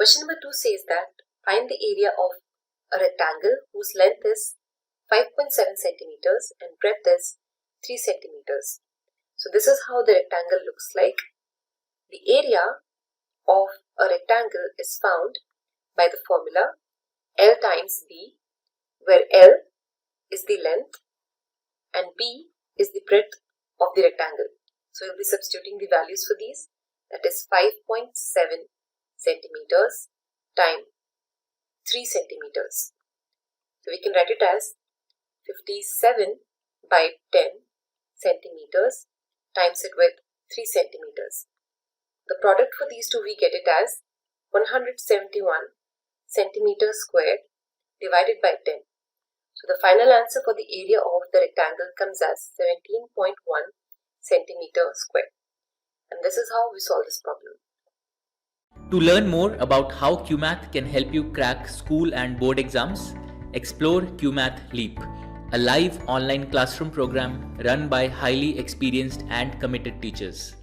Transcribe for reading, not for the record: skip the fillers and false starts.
Question number 2 says that find the area of a rectangle whose length is 5.7 centimeters and breadth is 3 centimeters. So this is how the rectangle looks like. The area of a rectangle is found by the formula L times B, where L is the length and B is the breadth of the rectangle. So we'll be substituting the values for these. That is 5.7 centimeters times 3 centimeters. So we can write it as 57 by 10 centimeters times it with 3 centimeters. The product for these two, we get it as 171 centimeters squared divided by 10. So the final answer for the area of the rectangle comes as 17.1 centimeters squared. And this is how we solve this problem. To learn more about how QMath can help you crack school and board exams, explore QMath Leap, a live online classroom program run by highly experienced and committed teachers.